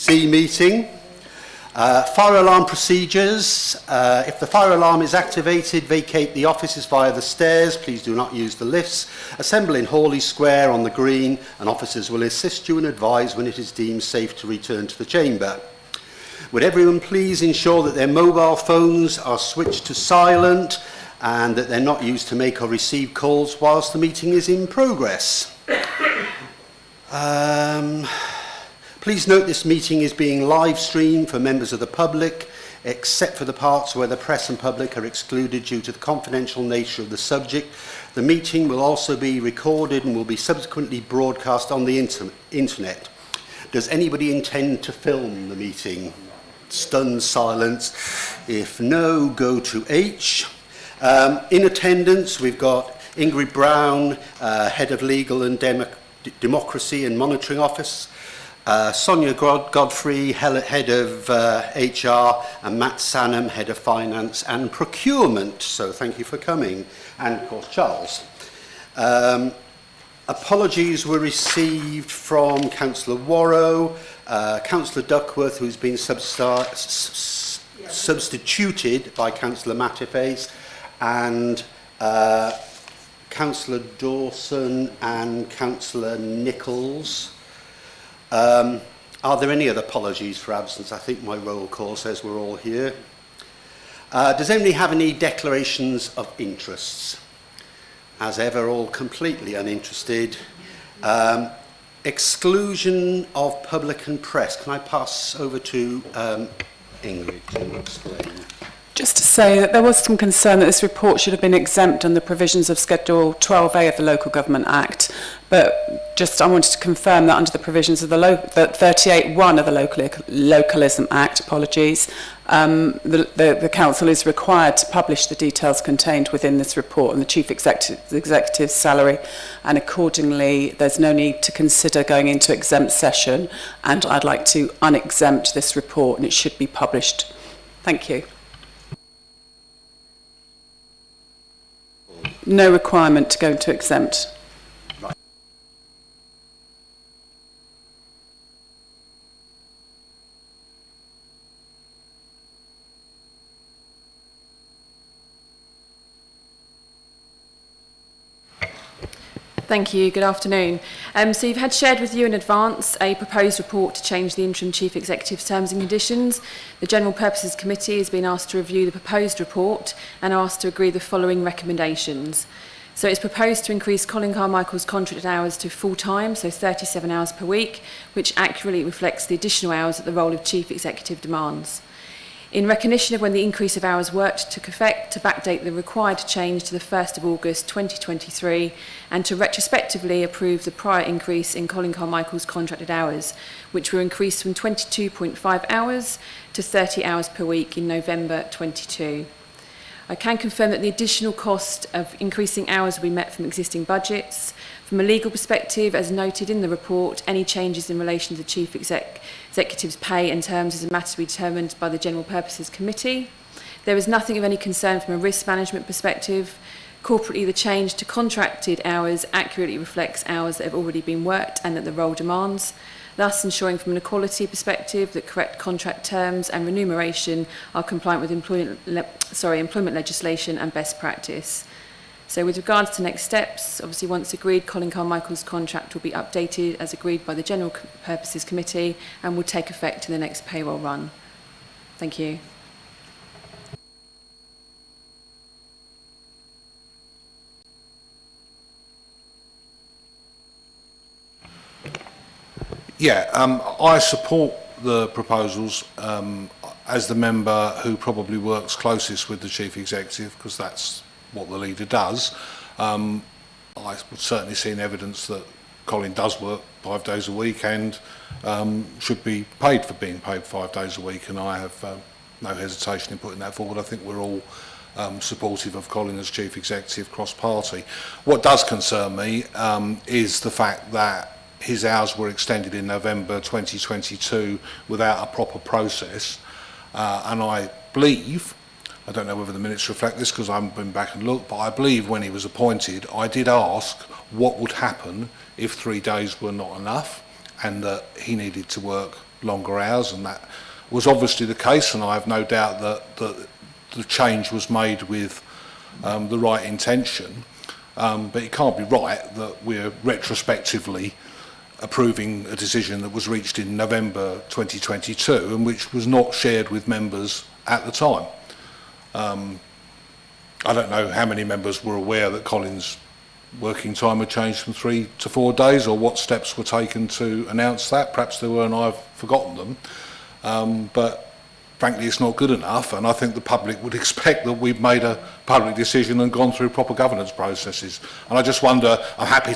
meeting. Fire alarm procedures. If the fire alarm is activated, vacate the offices via the stairs. Please do not use the lifts. Assemble in Hawley Square on the green, and officers will assist you and advise when it is deemed safe to return to the chamber. Would everyone please ensure that their mobile phones are switched to silent and that they're not used to make or receive calls whilst the meeting is in progress. Please note this meeting is being live streamed for members of the public, except for the parts where the press and public are excluded due to the confidential nature of the subject. The meeting will also be recorded and will be subsequently broadcast on the internet. Does anybody intend to film the meeting? Stunned silence. If no, go to H. In attendance, we've got Ingrid Brown, Head of Legal and Democracy and Monitoring Office, Sonia Godfrey, Head of HR, and Matt Sanham, Head of Finance and Procurement. So thank you for coming. And of course, Charles. Apologies were received from Councillor Warrow, Councillor Duckworth, who's been substituted by Councillor Matterface, and Councillor Dawson and Councillor Nichols. Are there any other apologies for absence? I think my roll call says we're all here. Does anybody have any declarations of interests? As ever, all completely uninterested. Exclusion of public and press. Can I pass over to Ingrid to explain? Just to say that there was some concern that this report should have been exempt on the provisions of Schedule 12A of the Local Government Act, but just I wanted to confirm that under the provisions of the 38(1) of the Localism Act, the Council is required to publish the details contained within this report and the Chief Executive's salary, and accordingly there's no need to consider going into exempt session, and I'd like to unexempt this report and it should be published. Thank you. No requirement to go into exempt. Right. Thank you. Good afternoon. So you've had shared with you in advance a proposed report to change the Interim Chief Executive's terms and conditions. The General Purposes Committee has been asked to review the proposed report and asked to agree the following recommendations. So it's proposed to increase Colin Carmichael's contracted hours to full-time, so 37 hours per week, which accurately reflects the additional hours that the role of Chief Executive demands. In recognition of when the increase of hours worked took effect, to backdate the required change to the 1st of August 2023 and to retrospectively approve the prior increase in Colin Carmichael's contracted hours, which were increased from 22.5 hours to 30 hours per week in November 22. I can confirm that the additional cost of increasing hours will be met from existing budgets. From a legal perspective, as noted in the report, any changes in relation to the Chief Executive's pay and terms is a matter to be determined by the General Purposes Committee. There is nothing of any concern from a risk management perspective. Corporately, the change to contracted hours accurately reflects hours that have already been worked and that the role demands, thus ensuring from an equality perspective that correct contract terms and remuneration are compliant with employment legislation and best practice. So with regards to next steps, obviously once agreed, Colin Carmichael's contract will be updated as agreed by the General Purposes Committee and will take effect in the next payroll run. Thank you. Yeah, I support the proposals as the member who probably works closest with the Chief Executive, because that's what the leader does. I've certainly seen evidence that Colin does work 5 days a week and should be paid for being paid 5 days a week, and I have no hesitation in putting that forward. I think we're all supportive of Colin as Chief Executive cross-party. What does concern me is the fact that his hours were extended in November 2022 without a proper process, and I believe, I don't know whether the minutes reflect this because I haven't been back and looked, but I believe when he was appointed, I did ask what would happen if 3 days were not enough and that he needed to work longer hours, and that was obviously the case, and I have no doubt that the change was made with the right intention. But it can't be right that we're retrospectively approving a decision that was reached in November 2022 and which was not shared with members at the time. I don't know how many members were aware that Colin's working time had changed from 3 to 4 days, or what steps were taken to announce that. Perhaps there were and I've forgotten them. But frankly, it's not good enough, and I think the public would expect that we've made a public decision and gone through proper governance processes. And I just wonder, I'm happy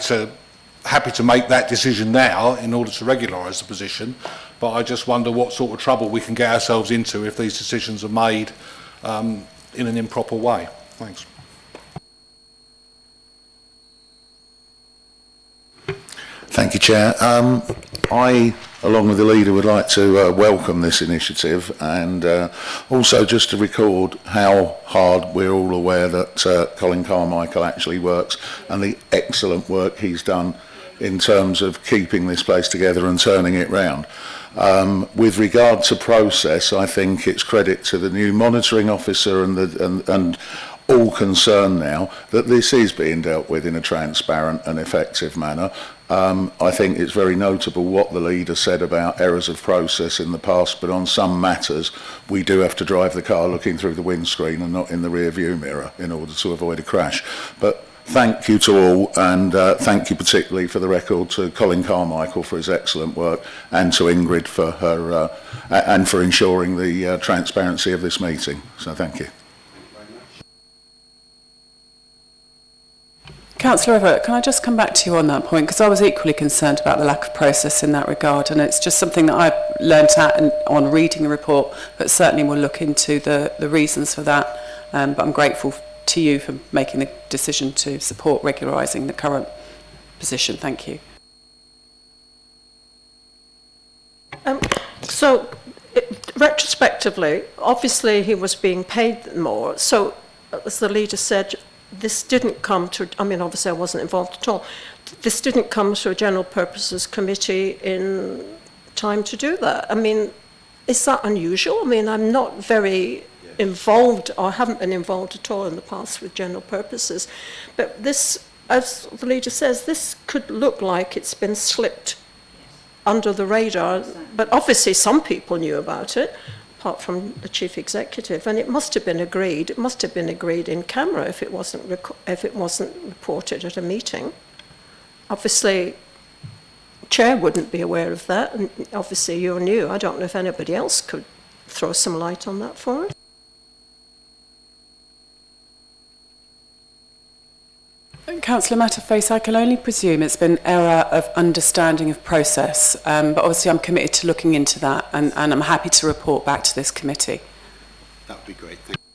to make that decision now in order to regularise the position, but I just wonder what sort of trouble we can get ourselves into if these decisions are made in an improper way. Thanks. Thank you, Chair. I, along with the leader, would like to welcome this initiative, and also just to record how hard we're all aware that Colin Carmichael actually works, and the excellent work he's done in terms of keeping this place together and turning it round. With regard to process, I think it's credit to the new monitoring officer and all concerned now that this is being dealt with in a transparent and effective manner. I think it's very notable what the leader said about errors of process in the past, but on some matters we do have to drive the car looking through the windscreen and not in the rear view mirror in order to avoid a crash. But thank you to all, and thank you particularly for the record to Colin Carmichael for his excellent work, and to Ingrid for her and for ensuring the transparency of this meeting. So thank you. Councillor Everett, can I just come back to you on that point? Because I was equally concerned about the lack of process in that regard, and it's just something that I've learnt on reading the report, but certainly we'll look into the reasons for that. But I'm grateful to you for making the decision to support regularising the current position. Thank you. Retrospectively, obviously he was being paid more. So, as the leader said, this didn't come to, I mean, obviously I wasn't involved at all. This didn't come to a general purposes committee in time to do that. I mean, is that unusual? I mean, I'm not very involved, or haven't been involved at all in the past with general purposes. But this, as the leader says, this could look like it's been slipped under the radar. But obviously some people knew about it, apart from the chief executive, and it must have been agreed. It must have been agreed in camera if it wasn't reported at a meeting. Obviously, chair wouldn't be aware of that, and obviously you're new. I don't know if anybody else could throw some light on that for us. Councillor Matterface, I can only presume it's been error of understanding of process, but obviously I'm committed to looking into that, and I'm happy to report back to this committee. That would be great. Thank you.